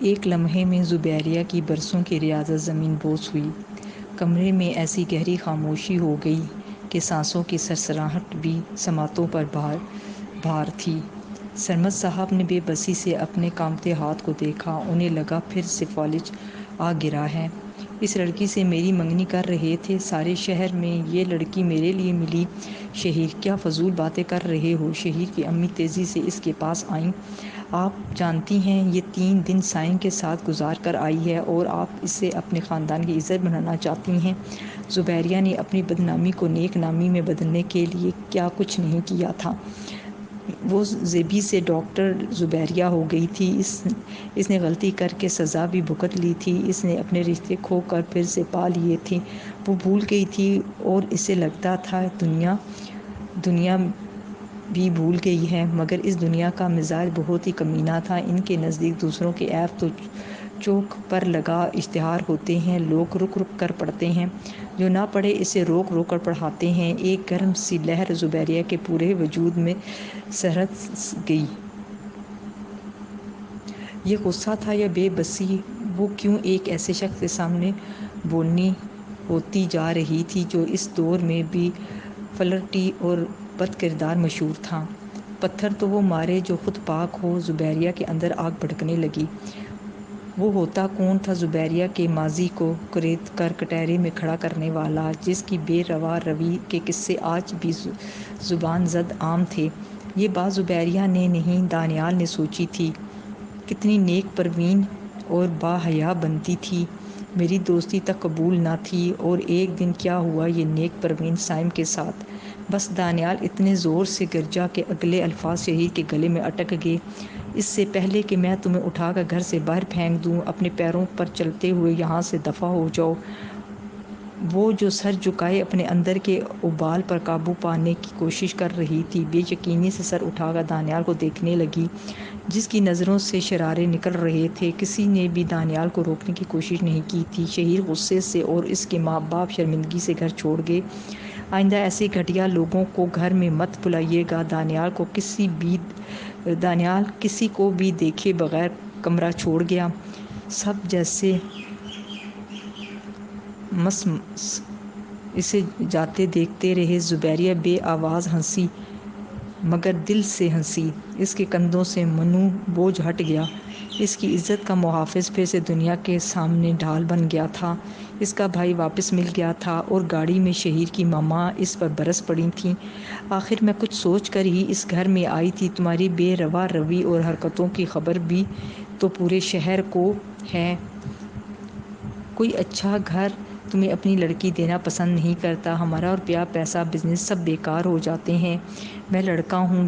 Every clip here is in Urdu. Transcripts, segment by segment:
ایک لمحے میں زبیریہ کی برسوں کی ریاضت زمین بوس ہوئی۔ کمرے میں ایسی گہری خاموشی ہو گئی کہ سانسوں کی سرسراہٹ بھی سماعتوں پر بھار تھی۔ سرمد صاحب نے بے بسی سے اپنے کانپتے ہاتھ کو دیکھا۔ انہیں لگا پھر سے فالج آ گرا ہے۔ اس لڑکی سے میری منگنی کر رہے تھے سارے شہر میں، یہ لڑکی میرے لیے ملی۔ شہیر: کیا فضول باتیں کر رہے ہو؟ شہیر کی امی تیزی سے اس کے پاس آئیں۔ آپ جانتی ہیں یہ 3 دن سائم کے ساتھ گزار کر آئی ہے اور آپ اسے اپنے خاندان کی عزت بنانا چاہتی ہیں۔ زبیریہ نے اپنی بدنامی کو نیک نامی میں بدلنے کے لیے کیا کچھ نہیں کیا تھا۔ وہ زیبی سے ڈاکٹر زبیریہ ہو گئی تھی۔ اس نے غلطی کر کے سزا بھی بھگت لی تھی۔ اس نے اپنے رشتے کھو کر پھر سے پا لیے تھے۔ وہ بھول گئی تھی اور اسے لگتا تھا دنیا بھی بھول گئی ہے، مگر اس دنیا کا مزاج بہت ہی کمینہ تھا۔ ان کے نزدیک دوسروں کے عیب تو چوک پر لگا اشتہار ہوتے ہیں، لوگ رک رک کر پڑھتے ہیں، جو نہ پڑھے اسے روک روک کر پڑھاتے ہیں۔ ایک گرم سی لہر زبیریہ کے پورے وجود میں سرسر گئی۔ یہ غصہ تھا یا بے بسی؟ وہ کیوں ایک ایسے شخص کے سامنے بولنی ہوتی جا رہی تھی جو اس دور میں بھی فلرٹی اور بد کردار مشہور تھا؟ پتھر تو وہ مارے جو خود پاک ہو۔ زبیریہ کے اندر آگ بھڑکنے لگی۔ وہ ہوتا کون تھا زبیریہ کے ماضی کو کریت کر کٹہرے میں کھڑا کرنے والا، جس کی بے روا روی کے قصے آج بھی زبان زد عام تھے؟ یہ بات زبیریہ نے نہیں، دانیال نے سوچی تھی۔ کتنی نیک پروین اور باحیا بنتی تھی، میری دوستی تک قبول نہ تھی، اور ایک دن کیا ہوا یہ نیک پروین سائم کے ساتھ؟ بس دانیال اتنے زور سے گرجا کہ اگلے الفاظ شہیر کے گلے میں اٹک گئے۔ اس سے پہلے کہ میں تمہیں اٹھا کر گھر سے باہر پھینک دوں، اپنے پیروں پر چلتے ہوئے یہاں سے دفع ہو جاؤ۔ وہ جو سر جھکائے اپنے اندر کے ابال پر قابو پانے کی کوشش کر رہی تھی، بے یقینی سے سر اٹھا کر دانیال کو دیکھنے لگی، جس کی نظروں سے شرارے نکل رہے تھے۔ کسی نے بھی دانیال کو روکنے کی کوشش نہیں کی تھی۔ شہیر غصے سے اور اس کے ماں باپ شرمندگی سے گھر چھوڑ گئے۔ آئندہ ایسے گھٹیا لوگوں کو گھر میں مت بلائیے گا۔ دانیال کسی کو بھی دیکھے بغیر کمرہ چھوڑ گیا۔ سب جیسے مس اسے جاتے دیکھتے رہے۔ زبیریہ بے آواز ہنسی، مگر دل سے ہنسی۔ اس کے کندھوں سے منوع بوجھ ہٹ گیا۔ اس کی عزت کا محافظ پھر سے دنیا کے سامنے ڈھال بن گیا تھا۔ اس کا بھائی واپس مل گیا تھا، اور گاڑی میں شہیر کی ماں اس پر برس پڑی تھیں۔ آخر میں کچھ سوچ کر ہی اس گھر میں آئی تھی۔ تمہاری بے روا روی اور حرکتوں کی خبر بھی تو پورے شہر کو ہے۔ کوئی اچھا گھر تمہیں اپنی لڑکی دینا پسند نہیں کرتا۔ ہمارا روپیہ، پیسہ، بزنس سب بیکار ہو جاتے ہیں۔ میں لڑکا ہوں،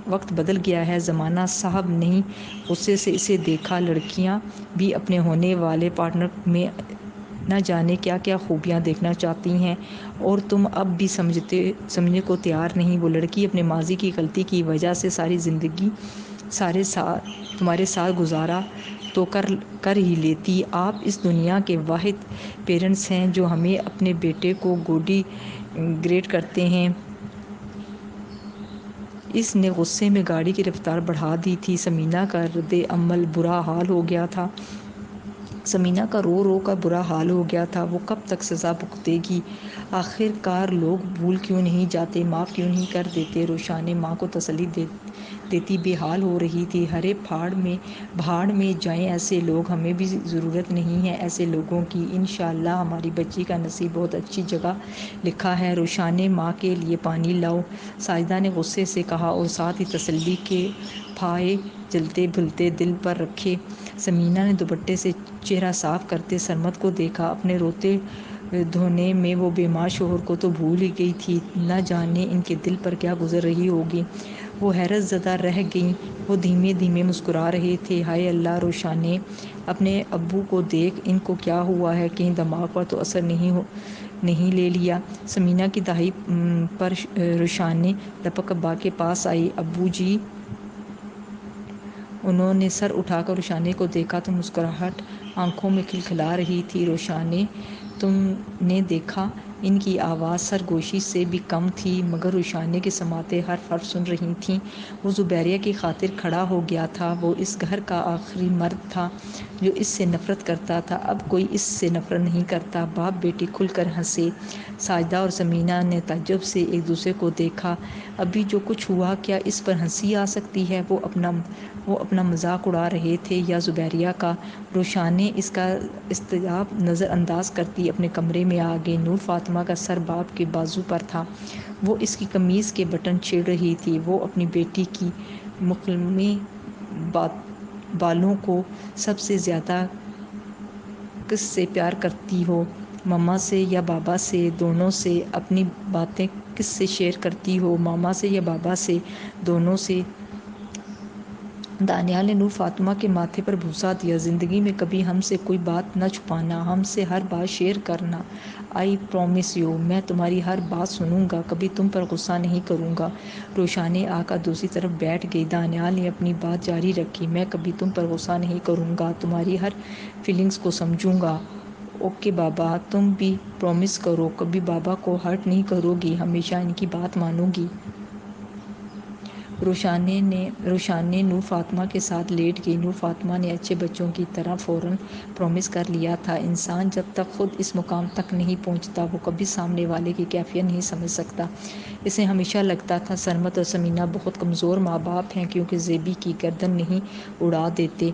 وقت بدل گیا ہے۔ زمانہ صاحب نے غصے سے اسے دیکھا۔ لڑکیاں بھی اپنے ہونے والے پارٹنر میں نہ جانے کیا کیا خوبیاں دیکھنا چاہتی ہیں، اور تم اب بھی سمجھنے کو تیار نہیں۔ وہ لڑکی اپنے ماضی کی غلطی کی وجہ سے ساری زندگی تمہارے ساتھ گزارا تو کر ہی لیتی۔ آپ اس دنیا کے واحد پیرنٹس ہیں جو ہمیں اپنے بیٹے کو گوڈی گریڈ کرتے ہیں۔ اس نے غصے میں گاڑی کی رفتار بڑھا دی تھی۔ ثمینہ کا رد عمل برا حال ہو گیا تھا۔ ثمینہ کا رو رو کر برا حال ہو گیا تھا۔ وہ کب تک سزا بھگتے گی؟ آخر کار لوگ بھول کیوں نہیں جاتے، معاف کیوں نہیں کر دیتے؟ روشان نے ماں کو تسلی دیتی بے حال ہو رہی تھی۔ ہرے بھاڑ میں جائیں ایسے لوگ، ہمیں بھی ضرورت نہیں ہے ایسے لوگوں کی۔ انشاءاللہ ہماری بچی کا نصیب بہت اچھی جگہ لکھا ہے۔ روشان نے ماں کے لیے پانی لاؤ، ساجدہ نے غصے سے کہا، اور ساتھ ہی تسلی کے پھائے جلتے بھلتے دل پر رکھے۔ ثمینہ نے دوپٹے سے چہرہ صاف کرتے سرمد کو دیکھا۔ اپنے روتے دھونے میں وہ بیمار شوہر کو تو بھول ہی گئی تھی، نہ جانے ان کے دل پر کیا گزر رہی ہوگی۔ وہ حیرت زدہ رہ گئیں۔ وہ دھیمے دھیمے مسکرا رہے تھے۔ ہائے اللہ! روشان نے اپنے ابو کو دیکھ، ان کو کیا ہوا ہے؟ کہیں دماغ پر تو اثر نہیں لے لیا؟ ثمینہ کی دہائی پر روشان نے لپک کر باغ کے پاس آئی۔ ابو جی! انہوں نے سر اٹھا کر روشان کو دیکھا تو مسکراہٹ آنکھوں میں کھلکھلا رہی تھی۔ روشان، تم نے دیکھا ان کی آواز سرگوشی سے بھی کم تھی، مگر روشانی کے سماتے حرف سن رہی تھیں۔ وہ زبیریہ کی خاطر کھڑا ہو گیا تھا۔ وہ اس گھر کا آخری مرد تھا جو اس سے نفرت کرتا تھا۔ اب کوئی اس سے نفرت نہیں کرتا۔ باپ بیٹی کھل کر ہنسے۔ ساجدہ اور ثمینہ نے تعجب سے ایک دوسرے کو دیکھا۔ ابھی جو کچھ ہوا، کیا اس پر ہنسی آ سکتی ہے؟ وہ اپنا مذاق اڑا رہے تھے یا زبیریہ کا؟ روشانی اس کا اضطراب نظر انداز کرتی اپنے کمرے میں آ گئی۔ نور فاطمہ کا سر باپ کے بازو پر تھا۔ وہ اس کی قمیض کے بٹن چھیڑ رہی تھی۔ وہ اپنی بیٹی کی مکمل بالوں کو سب سے زیادہ کس سے پیار کرتی ہو، ماما سے یا بابا سے؟ دونوں سے۔ اپنی باتیں کس سے شیئر کرتی ہو، ماما سے یا بابا سے؟ دونوں سے۔ دانیال نے نور فاطمہ کے ماتھے پر بوسہ دیا۔ زندگی میں کبھی ہم سے کوئی بات نہ چھپانا، ہم سے ہر بات شیئر کرنا۔ آئی پرومس یو، میں تمہاری ہر بات سنوں گا، کبھی تم پر غصہ نہیں کروں گا۔ روشانی آ کر دوسری طرف بیٹھ گئی۔ دانیال نے اپنی بات جاری رکھی۔ میں کبھی تم پر غصہ نہیں کروں گا، تمہاری ہر فیلنگز کو سمجھوں گا۔ اوکے بابا، تم بھی پرومس کرو کبھی بابا کو ہرٹ نہیں کرو گی، ہمیشہ ان کی بات مانو گی۔ روشانی نور فاطمہ کے ساتھ لیٹ گئی۔ نور فاطمہ نے اچھے بچوں کی طرح فوراً پرومس کر لیا تھا۔ انسان جب تک خود اس مقام تک نہیں پہنچتا، وہ کبھی سامنے والے کی کیفیت نہیں سمجھ سکتا۔ اسے ہمیشہ لگتا تھا سرمد اور ثمینہ بہت کمزور ماں باپ ہیں، کیونکہ زیبی کی گردن نہیں اڑا دیتے،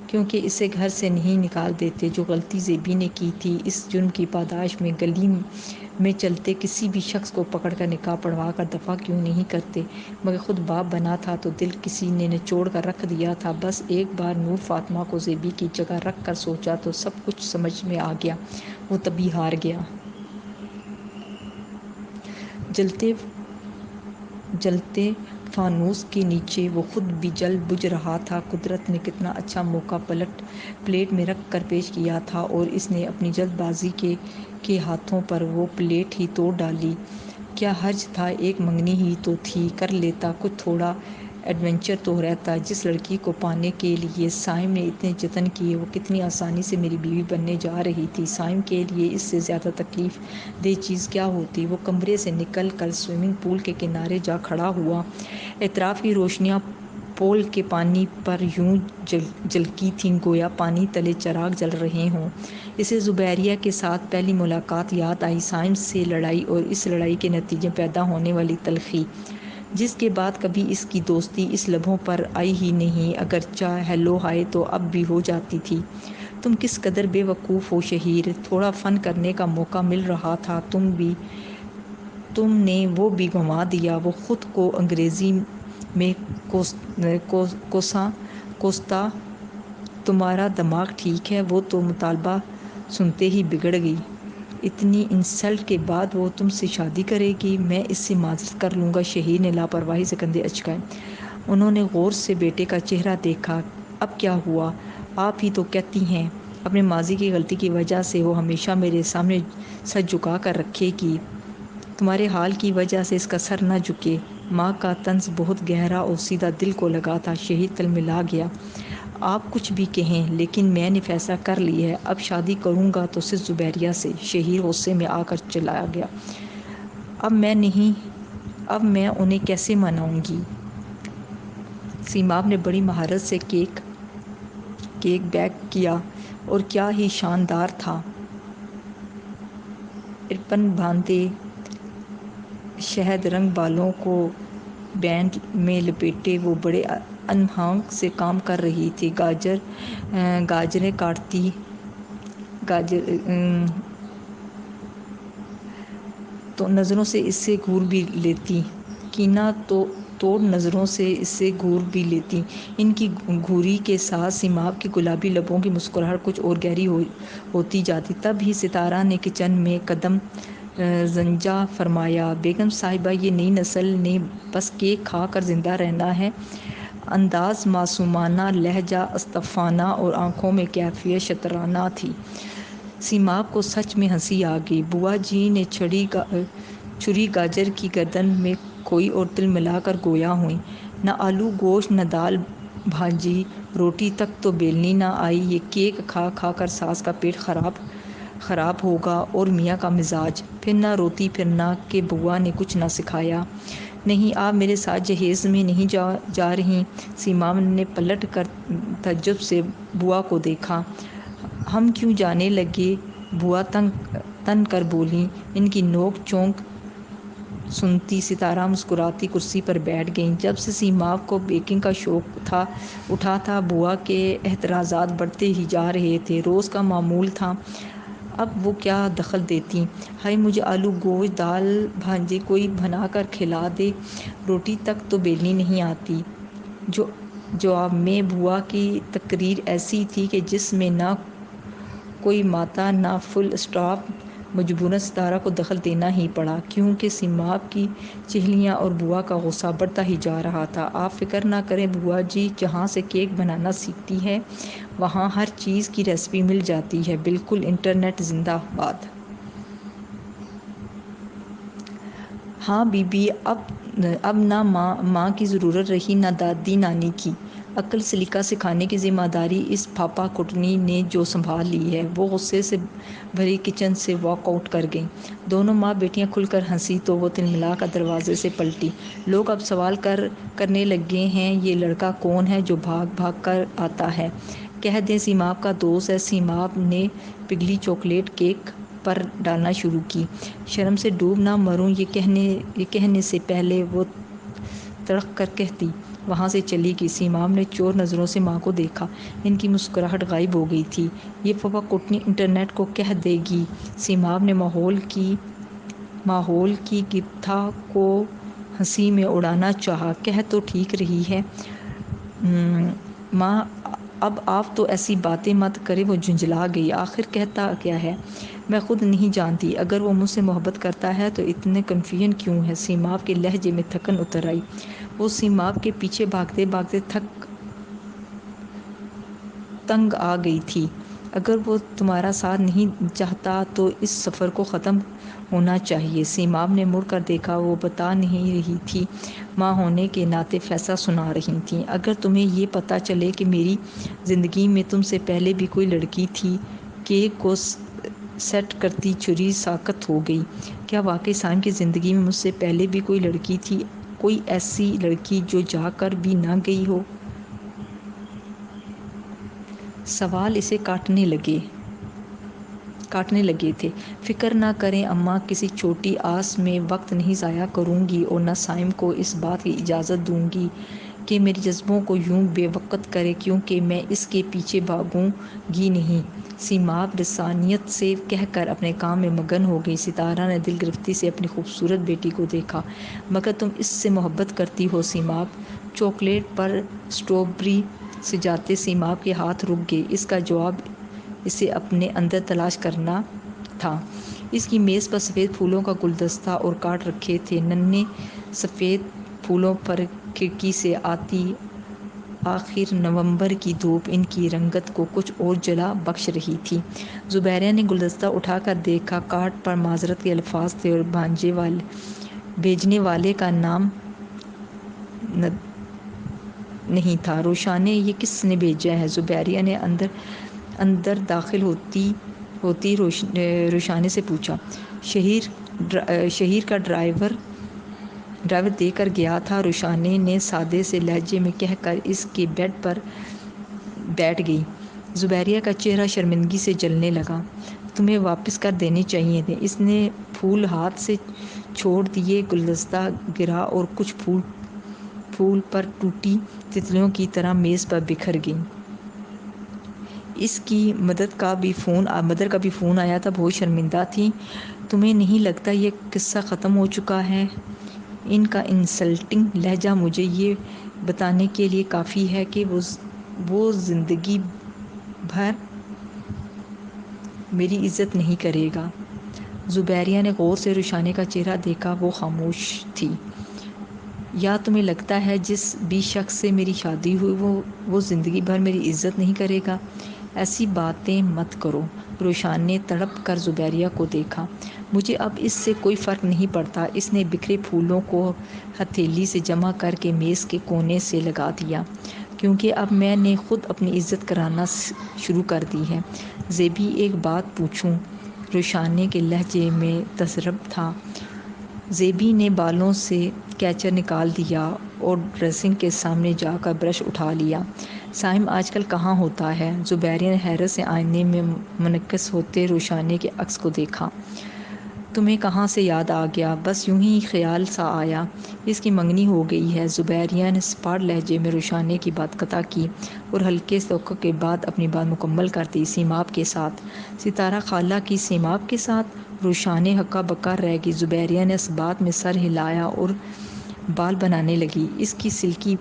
کیونکہ اسے گھر سے نہیں نکال دیتے۔ جو غلطی زیبی نے کی تھی، اس جرم کی پاداش میں گلی میں چلتے کسی بھی شخص کو پکڑ کر نقاب پڑھوا کر دفع کیوں نہیں کرتے؟ مگر خود باپ بنا تھا تو دل کسی نے نچوڑ کر رکھ دیا تھا۔ بس ایک بار نور فاطمہ کو زیبی کی جگہ رکھ کر سوچا تو سب کچھ سمجھ میں آ گیا۔ وہ تبھی ہار گیا۔ جلتے فانوس کے نیچے وہ خود بھی جل بجھ رہا تھا۔ قدرت نے کتنا اچھا موقع پلیٹ میں رکھ کر پیش کیا تھا، اور اس نے اپنی جلد بازی کے ہاتھوں پر وہ پلیٹ ہی توڑ ڈالی۔ کیا حرج تھا، ایک منگنی ہی تو تھی، کر لیتا، کچھ تھوڑا ایڈونچر تو رہتا۔ جس لڑکی کو پانے کے لیے سائم نے اتنے جتن کیے، وہ کتنی آسانی سے میری بیوی بننے جا رہی تھی۔ سائم کے لیے اس سے زیادہ تکلیف دہ چیز کیا ہوتی؟ وہ کمرے سے نکل کر سوئمنگ پول کے کنارے جا کھڑا ہوا۔ اطراف کی روشنیاں پول کے پانی پر یوں جھلکی تھیں گویا پانی تلے چراغ جل رہے ہوں۔ اسے زبیریہ کے ساتھ پہلی ملاقات یاد آئی، سائم سے لڑائی اور اس لڑائی کے نتیجے پیدا ہونے والی تلخی، جس کے بعد کبھی اس کی دوستی اس لبوں پر آئی ہی نہیں، اگرچہ ہیلو ہائے تو اب بھی ہو جاتی تھی۔ تم کس قدر بے وقوف ہو شہیر، تھوڑا فن کرنے کا موقع مل رہا تھا، تم نے وہ بھی گنوا دیا۔ وہ خود کو انگریزی میں کوستا، تمہارا دماغ ٹھیک ہے؟ وہ تو مطالبہ سنتے ہی بگڑ گئی۔ اتنی انسلٹ کے بعد وہ تم سے شادی کرے گی؟ میں اس سے معذرت کر لوں گا، شہیر نے لاپرواہی سے کندھے اچکائے۔ انہوں نے غور سے بیٹے کا چہرہ دیکھا۔ اب کیا ہوا؟ آپ ہی تو کہتی ہیں اپنے ماضی کی غلطی کی وجہ سے وہ ہمیشہ میرے سامنے سر جھکا کر رکھے گی، تمہارے حال کی وجہ سے اس کا سر نہ جھکے۔ ماں کا طنز بہت گہرا اور سیدھا دل کو لگا تھا۔ شہیر تلملا گیا۔ آپ کچھ بھی کہیں، لیکن میں نے فیصلہ کر لیا ہے، اب شادی کروں گا تو صرف زبیریہ سے۔ شہیر غصے میں آ کر چلا گیا۔ اب میں انہیں کیسے مناؤں گی؟ سیماب نے بڑی مہارت سے کیک بیک کیا اور کیا ہی شاندار تھا۔ ربن باندھے شہد رنگ بالوں کو بینڈ میں لپیٹے وہ بڑے انہانگ سے کام کر رہی تھی۔ گاجریں کاٹتی تو نظروں سے اس سے گھور بھی لیتی، کینہ توڑ نظروں سے اس سے گھور بھی لیتی۔ ان کی گھوری کے ساتھ سیماب کی گلابی لبوں کی مسکراہٹ کچھ اور گہری ہوتی جاتی۔ تب ہی ستارہ نے کچن میں قدم زنجا فرمایا۔ بیگم صاحبہ، یہ نئی نسل نے بس کیک کھا کر زندہ رہنا ہے۔ انداز معصومانہ، لہجہ اسطوفانہ اور آنکھوں میں کیفیت شطرانہ تھی۔ سیماب کو سچ میں ہنسی آ گئی۔ بوا جی نے چھری گاجر کی گردن میں کھوئی اور تلملا کر گویا ہوئیں۔ نہ آلو گوشت، نہ دال بھاجی، روٹی تک تو بیلنی نہ آئی۔ یہ کیک کھا کھا کر ساس کا پیٹ خراب خراب ہوگا اور میاں کا مزاج، پھر نہ روتی پھر نہ کہ بوا نے کچھ نہ سکھایا۔ نہیں، آپ میرے ساتھ جہیز میں نہیں جا رہی؟ سیماب نے پلٹ کر تعجب سے بوا کو دیکھا۔ ہم کیوں جانے لگے؟ بوا تن کر بولی۔ ان کی نوک چونک سنتی ستارہ مسکراتی کرسی پر بیٹھ گئیں۔ جب سے سیماب کو بیکنگ کا شوق اٹھا تھا، بوا کے اعتراضات بڑھتے ہی جا رہے تھے۔ روز کا معمول تھا، اب وہ کیا دخل دیتی؟ ہائے، مجھے آلو گوشت دال بھانجی کوئی بنا کر کھلا دے، روٹی تک تو بیلنی نہیں آتی۔ جواب میں بوا کی تقریر ایسی تھی کہ جس میں نہ کوئی ماتا نہ فل اسٹاپ۔ مجبوراً ستارہ کو دخل دینا ہی پڑا، کیونکہ سیماب کی چہلیاں اور بوا کا غصہ بڑھتا ہی جا رہا تھا۔ آپ فکر نہ کریں بوا جی، جہاں سے کیک بنانا سیکھتی ہے وہاں ہر چیز کی ریسپی مل جاتی ہے۔ بالکل، انٹرنیٹ زندہ باد۔ ہاں بی بی، اب نہ ماں کی ضرورت رہی نہ دادی نانی کی۔ عقل سلیقہ سکھانے کی ذمہ داری اس پھاپا کٹنی نے جو سنبھال لی ہے۔ وہ غصے سے بھری کچن سے واک آؤٹ کر گئیں۔ دونوں ماں بیٹیاں کھل کر ہنسی تو وہ تلملا کر دروازے سے پلٹی۔ لوگ اب سوال کرنے لگے ہیں، یہ لڑکا کون ہے جو بھاگ بھاگ کر آتا ہے؟ کہہ دیں سیماب کا دوست ہے۔ سیماب نے پگھلی چاکلیٹ کیک پر ڈالنا شروع کی۔ شرم سے ڈوب نہ مروں، یہ کہنے سے پہلے وہ تڑق کر کہتی وہاں سے چلی گئی۔ سیماب نے چور نظروں سے ماں کو دیکھا، ان کی مسکراہٹ غائب ہو گئی تھی۔ یہ پھپھا کوٹنی انٹرنیٹ کو کہہ دے گی۔ سیماب نے ماحول کی گپتھا کو ہنسی میں اڑانا چاہا۔ کہہ تو ٹھیک رہی ہے ماں، اب آپ تو ایسی باتیں مت کریں۔ وہ جھنجھلا گئی۔ آخر کہتا کیا ہے؟ میں خود نہیں جانتی۔ اگر وہ مجھ سے محبت کرتا ہے تو اتنے کنفیوژن کیوں ہے؟ سیماب کے لہجے میں تھکن اتر آئی۔ وہ سیماب کے پیچھے بھاگتے بھاگتے تنگ آ گئی تھی۔ اگر وہ تمہارا ساتھ نہیں چاہتا تو اس سفر کو ختم ہونا چاہیے۔ سیماب نے مڑ کر دیکھا، وہ بتا نہیں رہی تھی، ماں ہونے کے ناطے فیصلہ سنا رہی تھیں۔ اگر تمہیں یہ پتہ چلے کہ میری زندگی میں تم سے پہلے بھی کوئی لڑکی تھی۔ کیک کو سیٹ کرتی چھری ساکت ہو گئی۔ کیا واقعی سائم کی زندگی میں مجھ سے پہلے بھی کوئی لڑکی تھی؟ کوئی ایسی لڑکی جو جا کر بھی نہ گئی ہو؟ سوال اسے کاٹنے لگے تھے۔ فکر نہ کریں اماں، کسی چھوٹی آس میں وقت نہیں ضائع کروں گی اور نہ سائم کو اس بات کی اجازت دوں گی کہ میرے جذبوں کو یوں بے وقت کرے، کیونکہ میں اس کے پیچھے بھاگوں گی نہیں۔ سیماب لسانیت سے کہہ کر اپنے کام میں مگن ہو گئی۔ ستارہ نے دل گرفتی سے اپنی خوبصورت بیٹی کو دیکھا۔ مگر تم اس سے محبت کرتی ہو سیماب؟ چاکلیٹ پر اسٹرابری سجاتے سیماب کے ہاتھ رک گئے۔ اس کا جواب اسے اپنے اندر تلاش کرنا تھا۔ اس کی میز پر سفید پھولوں کا گلدستہ اور کارڈ رکھے تھے۔ ننھے سفید پھولوں پر کھڑکی سے آتی آخر نومبر کی دھوپ ان کی رنگت کو کچھ اور جلا بخش رہی تھی۔ زبیریہ نے گلدستہ اٹھا کر دیکھا۔ کارڈ پر معذرت کے الفاظ تھے اور بھیجنے والے کا نام نہیں تھا۔ روشانے، یہ کس نے بھیجا ہے؟ زبیریہ نے اندر داخل ہوتی روشانے سے پوچھا۔ شہیر کا ڈرائیور دے کر گیا تھا، روشانے نے سادے سے لہجے میں کہہ کر اس کے بیڈ پر بیٹھ گئی۔ زبیریہ کا چہرہ شرمندگی سے جلنے لگا۔ تمہیں واپس کر دینے چاہیے تھے۔ اس نے پھول ہاتھ سے چھوڑ دیے، گلدستہ گرا اور کچھ پھول پر ٹوٹی تتلیوں کی طرح میز پر بکھر گئیں۔ اس کی مدر کا بھی فون آیا تھا، بہت شرمندہ تھیں۔ تمہیں نہیں لگتا یہ قصہ ختم ہو چکا ہے؟ ان کا انسلٹنگ لہجہ مجھے یہ بتانے کے لیے کافی ہے کہ وہ زندگی بھر میری عزت نہیں کرے گا۔ زبیریہ نے غور سے روشانے کا چہرہ دیکھا، وہ خاموش تھی۔ یا تمہیں لگتا ہے جس بھی شخص سے میری شادی ہوئی وہ زندگی بھر میری عزت نہیں کرے گا؟ ایسی باتیں مت کرو۔ روشان نے تڑپ کر زبیریہ کو دیکھا۔ مجھے اب اس سے کوئی فرق نہیں پڑتا۔ اس نے بکھرے پھولوں کو ہتھیلی سے جمع کر کے میز کے کونے سے لگا دیا۔ کیونکہ اب میں نے خود اپنی عزت کرانا شروع کر دی ہے۔ زیبی، ایک بات پوچھوں؟ روشانے کے لہجے میں تضرب تھا۔ زیبی نے بالوں سے کیچر نکال دیا اور ڈریسنگ کے سامنے جا کر برش اٹھا لیا۔ سائم آج کل کہاں ہوتا ہے؟ زبیریہ نے حیرت سے آئینے میں منعکس ہوتے روشانے کے عکس کو دیکھا۔ تمہیں کہاں سے یاد آ گیا؟ بس یوں ہی خیال سا آیا، اس کی منگنی ہو گئی ہے۔ زبیریہ نے سپاٹ لہجے میں روشانے کی بات قطع کی اور ہلکے توقع کے بعد اپنی بات مکمل کر دی۔ سیماب کے ساتھ؟ ستارہ خالہ کی سیماب کے ساتھ؟ روشانے ہکا بکا رہ گئی۔ زبیریہ نے اس بات میں سر ہلایا اور بال بنانے لگی۔ اس کی سلکی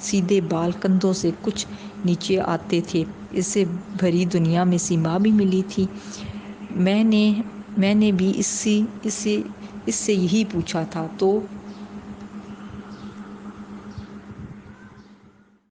سیدھے بال کندھوں سے کچھ نیچے آتے تھے۔ اس سے بھری دنیا میں سیماب ہی ملی تھی۔ میں نے بھی اس سے یہی پوچھا تھا، تو